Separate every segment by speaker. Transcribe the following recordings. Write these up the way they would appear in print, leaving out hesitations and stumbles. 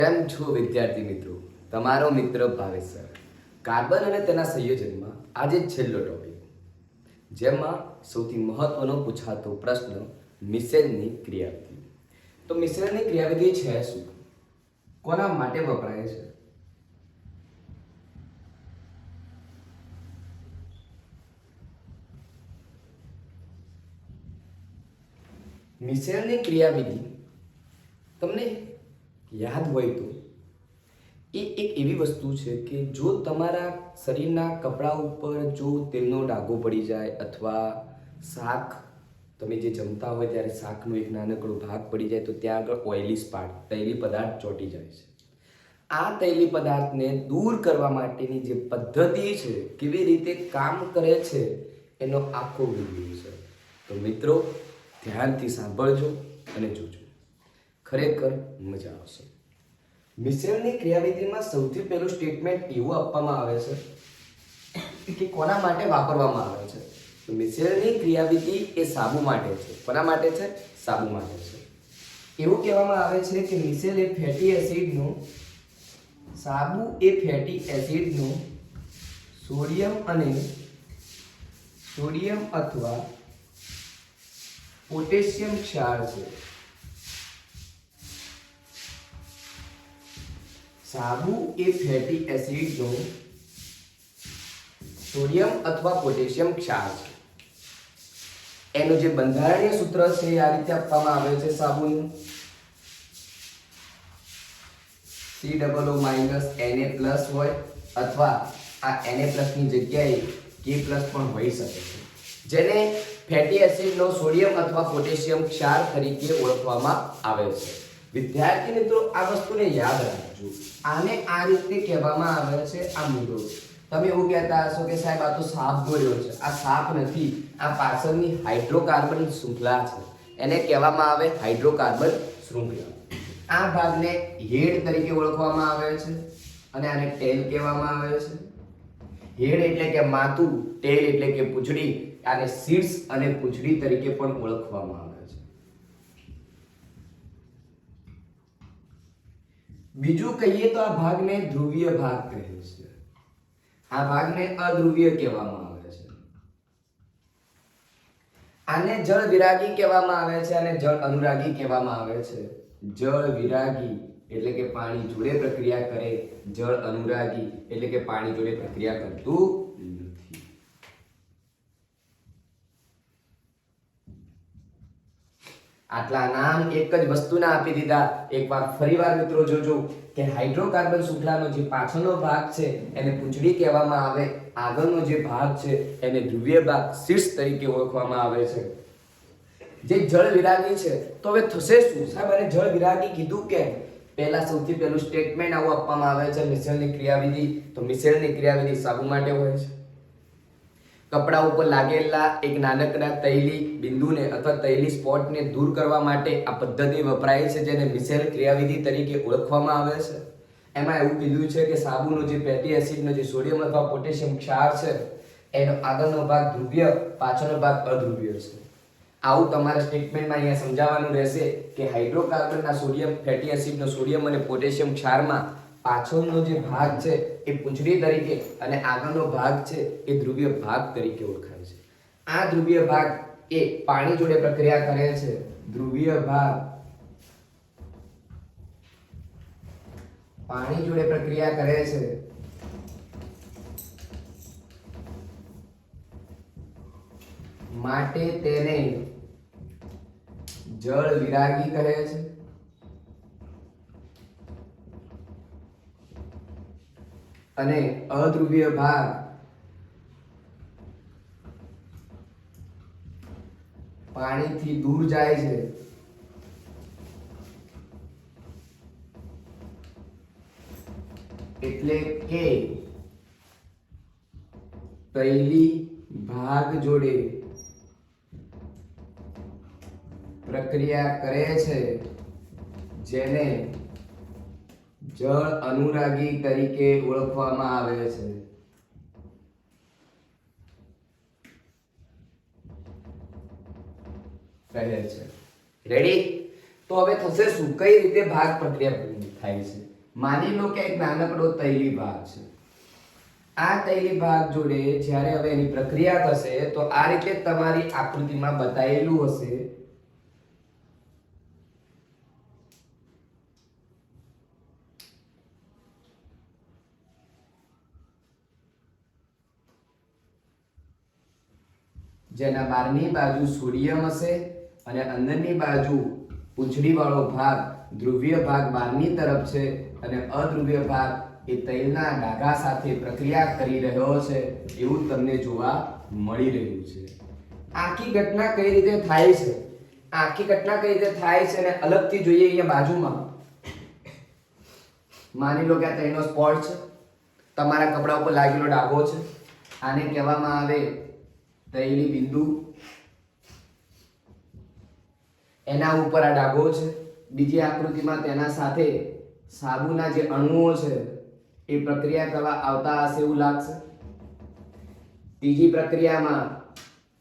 Speaker 1: કેમ છો વિદ્યાર્થી મિત્રો? તમારો મિત્ર ભાવેશ સર. કાર્બન અને તેના સંયોજનમાં આજે છેલ્લો ટોપિક, જેમાં સૌથી મહત્વનો પૂછાતો પ્રશ્ન મિશ્રણની ક્રિયાવિધિ. તો મિશ્રણની ક્રિયાવિધિ છે શું? કોના માટે વપરાય છે? મિશ્રણની ક્રિયાવિધિ તમને યાદ હોય તો એ એક એવી વસ્તુ છે કે જો તમારા શરીરના કપડા ઉપર જો તેલનો ડાઘો પડી જાય અથવા શાક તમે જે જમતા હોય ત્યારે શાકનો એક નાનકડો ભાગ પડી જાય તો ત્યાં આગળ ઓઇલી સ્પાટ તૈલી પદાર્થ ચોંટી જાય છે. આ તૈલી પદાર્થને દૂર કરવા માટેની જે પદ્ધતિ છે, કેવી રીતે કામ કરે છે, એનો આખો વિડીયો છે. તો મિત્રો ધ્યાનથી સાંભળજો અને જોજો, ખરેખર મજા આવશે. મિશ્રણની ક્રિયાવિધિમાં સૌથી પહેલું સ્ટેટમેન્ટ એવું આપવામાં આવે છે કે કોના માટે વાપરવામાં આવે છે. તો મિશ્રણની ક્રિયાવિધિ એ સાબુ માટે છે. કોના માટે છે? સાબુ માટે છે. એવું કહેવામાં આવે છે કે મિશ્રણ એ ફેટી એસિડનું સાબુ એ ફેટી એસિડનું સોડિયમ અથવા પોટેશિયમ ક્ષાર છે. સાબુ એ ફેટી એસિડનો સોડિયમ અથવા પોટેશિયમ ક્ષાર છે. એનું જે બંધારણીય સૂત્ર છે એ આ રીતે આપવામાં આવે છે. સાબુનું COO- Na+ હોય અથવા આ Na+ ની જગ્યાએ K+ પણ હોઈ શકે છે, જેને ફેટી એસિડનો સોડિયમ અથવા પોટેશિયમ ક્ષાર તરીકે ઓળખવામાં આવે છે. વિદ્યાર્થી મિત્રો આ વસ્તુને યાદ રાખજો. આને આ રીતે કહેવામાં આવે છે આ મુદ્દો. તમે એવું કહેતા હશો કે સાહેબ આ તો સાપ દોર્યો છે. આ સાપ નથી, આ પાછળની હાઇડ્રોકાર્બન શૃંખલા છે. એને કહેવામાં આવે હાઇડ્રોકાર્બન શૃંખલા. આ ભાગને હેડ તરીકે ઓળખવામાં આવે છે અને આને ટેલ કહેવામાં આવે છે. હેડ એટલે કે માથું, ટેલ એટલે કે પૂંછડી. આને શીર્ષ અને પૂંછડી તરીકે પણ ઓળખવામાં આવે છે. બીજું કહીએ તો આ ભાગને ધ્રુવીય ભાગ કહે છે. આ ભાગને અધ્રુવીય કહેવામાં આવે છે. આને જળ વિરાગી કહેવામાં આવે છે અને જળ અનુરાગી કહેવામાં આવે છે. જળ વિરાગી એટલે કે પાણી જોડે પ્રક્રિયા કરે, જળ અનુરાગી એટલે કે પાણી જોડે પ્રક્રિયા કરતું નથી. આટલા નામ એક જ વસ્તુના આપી દીધા. એકવાર ફરીવાર મિત્રો જોજો કે હાઇડ્રોકાર્બન શૃંખલાનો જે પાછળનો ભાગ છે એને પૂંછડી કહેવામાં આવે, આગળનો જે ભાગ છે એને ધ્રુવીય ભાગ શીર્ષ તરીકે ઓળખવામાં આવે છે. જે જળ વિરાગી છે તો હવે થશે શું? સાહેબ આને જળ વિરાગી કીધું કેમ? પહેલા સૌથી પહેલું સ્ટેટમેન્ટ આવું આપવામાં આવે છે મિશ્રણની ક્રિયાવિધિ. તો મિશ્રણની ક્રિયાવિધિ સાબુ માટે હોય છે. કપડા ઉપર લાગેલા એક નાનકડા તૈલી બિંદુને અથવા તૈલી સ્પોટને દૂર કરવા માટે આ પદ્ધતિ વપરાય છે, જેને મિશ્રણ ક્રિયાવિધિ તરીકે ઓળખવામાં આવે છે. એમાં એવું કીધું છે કે સાબુનો જે ફેટી એસિડનો જે સોડિયમ અથવા પોટેશિયમ ક્ષાર છે એનો આગળનો ભાગ ધ્રુવીય, પાછળનો ભાગ અધ્રુવીય છે. આવું તમારા સ્ટેટમેન્ટમાં અહીંયા સમજાવવાનું રહેશે કે હાઇડ્રોકાર્બનના સોડિયમ ફેટી એસિડનો સોડિયમ અને પોટેશિયમ ક્ષારમાં પાછળનો જે ભાગ છે એ પૂંછડી તરીકે અને આગળનો ભાગ છે એ ધ્રુવીય ભાગ તરીકે ઓળખાય છે. આ ધ્રુવીય ભાગ એ પાણી જોડે પ્રક્રિયા કરે છે. ધ્રુવીય ભાગ પાણી જોડે પ્રક્રિયા કરે છે. માટે તેને જળ વિરાગી કહે છે. અને અધ્રુવીય ભાગ પાણીથી દૂર જાય છે. એટલે કે તૈલી ભાગ જોડે પ્રક્રિયા કરે છે, જેને જળ અનુરાગી તરીકે ઓળખવામાં આવે છે. કહે છે. રેડી? તો હવે થશે શું? કઈ રીતે ભાગ પ્રક્રિયા થાય છે? માની લો કે એક નાનકડો તૈલી ભાગ છે. આ તૈલી ભાગ જોડે જ્યારે હવે એની પ્રક્રિયા થશે તો આ રીતે તમારી આકૃતિમાં બતાવેલું હશે. જેના બહારની બાજુ સોડિયમ હશે અને અંદરની બાજુ પૂંછડી વાળો ભાગ ધ્રુવીય ભાગ બહારની તરફ છે અને અધ્રુવીય ભાગ એ તૈલના ડાઘા સાથે પ્રક્રિયા કરી રહ્યો છે એવું તમને જોવા મળી રહ્યું છે. આખી ઘટના કઈ રીતે થાય છે, આખી ઘટના કઈ રીતે થાય છે અને અલગથી જોઈએ અહીંયા બાજુમાં માની લો કે આ તૈલનો સ્પોટ છે, તમારા કપડા ઉપર લાગેલો ડાઘો છે, આને કહેવામાં આવે તૈલી બિંદુ. એના ઉપર આ ડાઘો છે. બીજી આકૃતિમાં તેના સાથે સાબુના જે અણુઓ છે એ પ્રક્રિયા કરવા આવતા હશે એવું લાગશે. ત્રીજી પ્રક્રિયામાં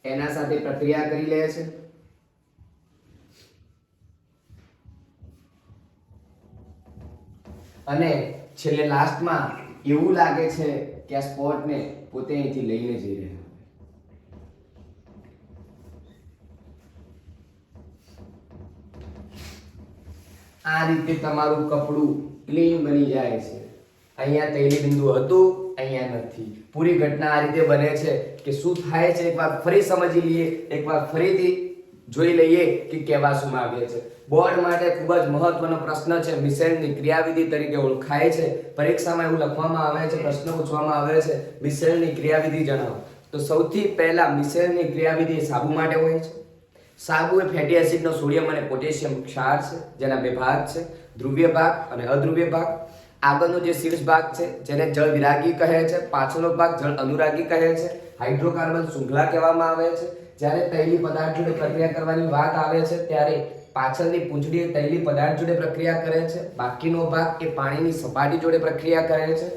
Speaker 1: એના સાથે પ્રક્રિયા કરી લે છે. અને છેલ્લે લાસ્ટમાં એવું લાગે છે કે આ સ્પોટને પોતે અહીંથી લઈને જઈ રહ્યા. આ રીતે તમારું કપડું ક્લીન બની જાય છે. અહીંયા તૈલી બિંદુ હતું, અહીંયા નથી. પૂરી ઘટના આ રીતે બને છે કે શું થાય છે એકવાર ફરી સમજી લઈએ, એકવાર ફરીથી જોઈ લઈએ કે કહેવા શું માંગે છે. બોર્ડ માટે ખૂબ જ મહત્વનો પ્રશ્ન છે. મિશેલની ક્રિયાવિધિ તરીકે ઓળખાય છે. પરીક્ષામાં એવું લખવામાં આવે છે, પ્રશ્ન પૂછવામાં આવે છે, મિશેલની ક્રિયાવિધિ જણાવો. તો સૌથી પહેલા મિશેલની ક્રિયાવિધિ સાબુ માટે હોય છે. સાબુ એ ફેટી એસિડનો સોડિયમ અને પોટેશિયમ ક્ષાર છે જેના બે ભાગ છે, ધ્રુવીય ભાગ અને અધ્રુવીય ભાગ. આગળનો જે શીર્ષ ભાગ છે જેને જળ વિરાગી કહે છે, પાછળનો ભાગ જળ અનુરાગી કહે છે. હાઇડ્રોકાર્બન શૃંખલા કહેવામાં આવે છે. જ્યારે તૈલી પદાર્થ જોડે પ્રક્રિયા કરવાની વાત આવે છે ત્યારે પાછળની પૂંછડી તૈલી પદાર્થ જોડે પ્રક્રિયા કરે છે, બાકીનો ભાગ એ પાણીની સપાટી જોડે પ્રક્રિયા કરે છે.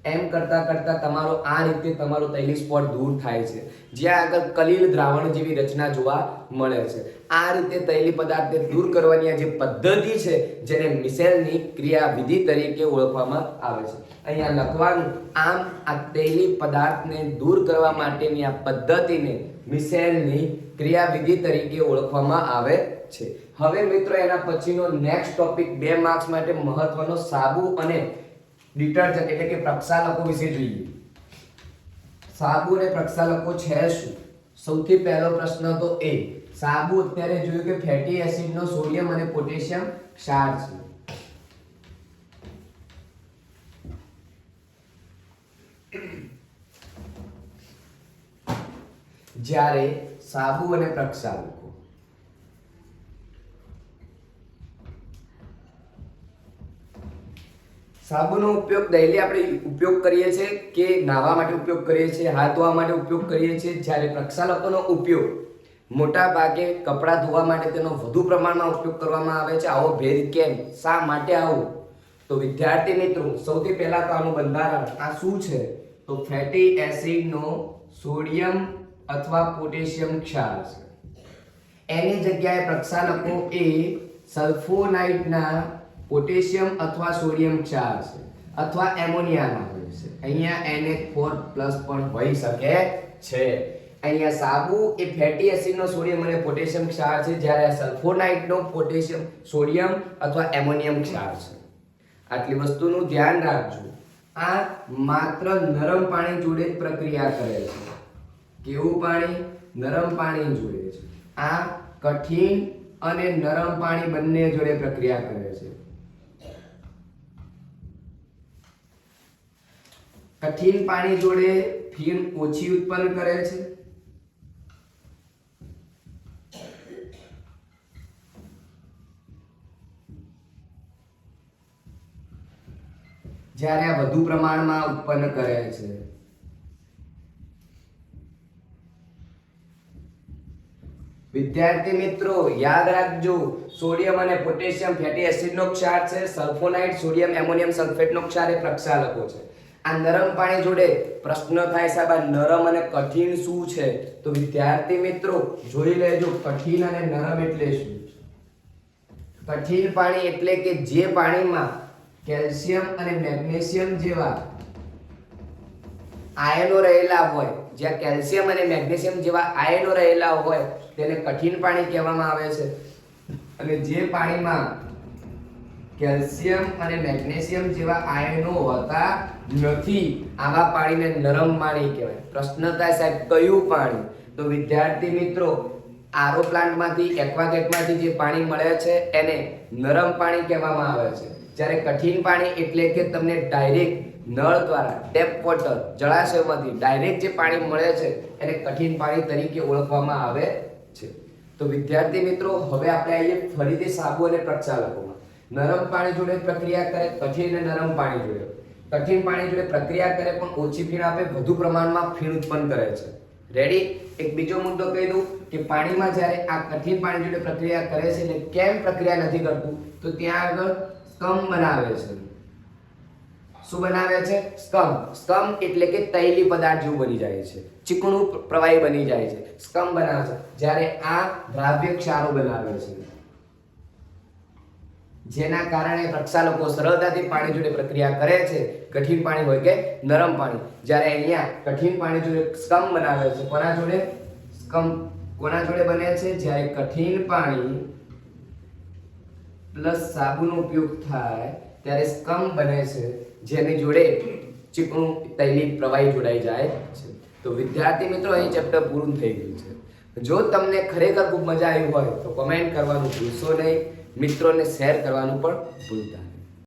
Speaker 1: એમ કરતા કરતા તમારો આ રીતે તમારો તૈલી સ્પોટ દૂર થાય છે, જ્યાં આગળ કલીલ દ્રાવણ જેવી રચના જોવા મળે છે. આ રીતે તૈલી પદાર્થને દૂર કરવાની આ જે પદ્ધતિ છે જેને મિશેલની ક્રિયાવિધિ તરીકે ઓળખવામાં આવે છે. અહીંયા લખવાનું આમ આ તૈલી પદાર્થને દૂર કરવા માટેની આ પદ્ધતિને મિશેલની ક્રિયાવિધિ તરીકે ઓળખવામાં આવે છે. હવે મિત્રો એના પછીનો નેક્સ્ટ ટોપિક 2 માર્ક્સ માટે મહત્વનો સાબુ અને ડિટર્જન્ટ એટલે કે પ્રક્ષાલકો વિશે જોઈએ. સાબુ અને પ્રક્ષાલકો છે શું? સૌથી પહેલો પ્રશ્ન તો એ સાબુ અત્યારે જોયું કે ફેટી એસિડનો સોડિયમ અને પોટેશિયમ ક્ષાર છે. જ્યારે સાબુ અને પ્રક્ષાલકો સાબુનો ઉપયોગ ડેઈલી આપણે ઉપયોગ કરીએ છીએ કે નાહવા માટે ઉપયોગ કરીએ છીએ, હાથ ધોવા માટે ઉપયોગ કરીએ છીએ. જ્યારે પ્રક્ષાલકોનો ઉપયોગ મોટા ભાગે કપડાં ધોવા માટે તેનો વધુ પ્રમાણમાં ઉપયોગ કરવામાં આવે છે. આવો ભેદ કેમ, શા માટે આવું? તો વિદ્યાર્થી મિત્રો સૌથી પહેલા તો આનું બંધારણ આ શું છે? તો ફેટી એસિડનો સોડિયમ અથવા પોટેશિયમ ક્ષાર છે. એની જગ્યાએ પ્રક્ષાલકો એ સલ્ફોનાઇડના પોટેશિયમ અથવા સોડિયમ ક્ષાર છે અથવા એમોનિયાના હોય છે. અહીંયા NH4+ પણ હોઈ શકે છે. અહીંયા સાબુ એ ફેટી એસિડનો સોડિયમ અને પોટેશિયમ ક્ષાર છે, જ્યારે સલ્ફોનાઇડનો પોટેશિયમ સોડિયમ અથવા એમોનિયમ ક્ષાર છે. આટલી વસ્તુનું ધ્યાન રાખજો. આ માત્ર નરમ પાણી જોડે જ પ્રક્રિયા કરે છે. કેવું પાણી? નરમ પાણી જોડે છે. આ કઠિન અને નરમ પાણી બંને જોડે પ્રક્રિયા કરે છે. કઠિન પાણી જોડે ફિલ્મ ઓછી ઉત્પન્ન કરે છે. જ્યારે આ વધુ પ્રમાણમાં ઉત્પન્ન કરે છે. વિદ્યાર્થી મિત્રો યાદ રાખજો, સોડિયમ અને પોટેશિયમ ફેટી એસિડનો ક્ષાર છે, સલ્ફોનાઇડ સોડિયમ એમોનિયમ સલ્ફેટનો ક્ષાર એ પ્રક્ષાલકો છે. આ નરમ પાણી જોડે પ્રશ્ન થાય સાહેબ આ નરમ અને કઠિન શું છે? તો વિદ્યાર્થી મિત્રો જોઈ લેજો, કઠિન અને નરમ એટલે શું? કઠિન પાણી એટલે કે જે પાણીમાં કેલ્શિયમ અને મેગ્નેશિયમ જેવા આયનો રહેલા હોય, જ્યાં કેલ્શિયમ અને મેગ્નેશિયમ જેવા આયનો રહેલા હોય તેને કઠિન પાણી કહેવામાં આવે છે. અને જે પાણીમાં કેલ્શિયમ અને મેગ્નેશિયમ જેવા આયનો હોતા નથી આવા પાણીને નરમ પાણી કહેવાય. પ્રશ્ન થાય સાહેબ કયું પાણી? તો વિદ્યાર્થી મિત્રો આરો પ્લાન્ટમાંથી એક્વાગાર્ડમાંથી જે પાણી મળે છે એને નરમ પાણી કહેવામાં આવે છે. જ્યારે કઠિન પાણી એટલે કે તમને ડાયરેક્ટ નળ દ્વારા ટેપ વોટર જળાશયમાંથી ડાયરેક્ટ જે પાણી મળે છે એને કઠિન પાણી તરીકે ઓળખવામાં આવે છે. તો વિદ્યાર્થી મિત્રો હવે આપણે આવીએ ફરીથી સાબુ અને પ્રક્ષાલકોમાં. નરમ પાણી જોડે પ્રક્રિયા કરે, કઠિન અને નરમ પાણી જોડે. કઠિન પાણી જોડે પ્રક્રિયા કરે પણ ઓછી ફીણ આપે, વધુ પ્રમાણમાં ફીણ ઉત્પન્ન કરે છે. રેડી? એક બીજો મુદ્દો કહી દઉં કે પાણીમાં જ્યારે આ કઠિન પાણી જોડે પ્રક્રિયા કરે છે એટલે કેમ પ્રક્રિયા નથી કરતું? તો ત્યાં આગળ સ્કમ બનાવે છે. શું બનાવે છે? સ્કમ. સ્કમ એટલે કે તૈલી પદાર્થ જેવું બની જાય છે, ચીકણું પ્રવાહી બની જાય છે, સ્કમ બનાવે છે. જ્યારે આ દ્રાવ્ય ક્ષારો બનાવે છે, જેના કારણે પ્રક્ષાલકો સરળતાથી પાણી જોડે પ્રક્રિયા કરે છે, કઠિન પાણી હોય કે નરમ પાણી. જ્યારે અહીંયા કઠિન પાણી જોડે સ્કમ બનાવે છે. કોના જોડે? સ્કમ કોના જોડે બને છે? જ્યારે કઠિન પાણી પ્લસ સાબુનો ઉપયોગ થાય ત્યારે સ્કમ બને છે, જેની જોડે ચીકણું તૈલી પ્રવાહી જોડાઈ જાય છે. તો વિદ્યાર્થી મિત્રો અહીં ચેપ્ટર પૂરું થઈ ગયું છે. જો તમને ખરેખર ખૂબ મજા આવી હોય તો કમેન્ટ કરવાનું ભૂલશો નહીં, મિત્રોને શેર કરવાનું પણ ભૂલતા નહીં.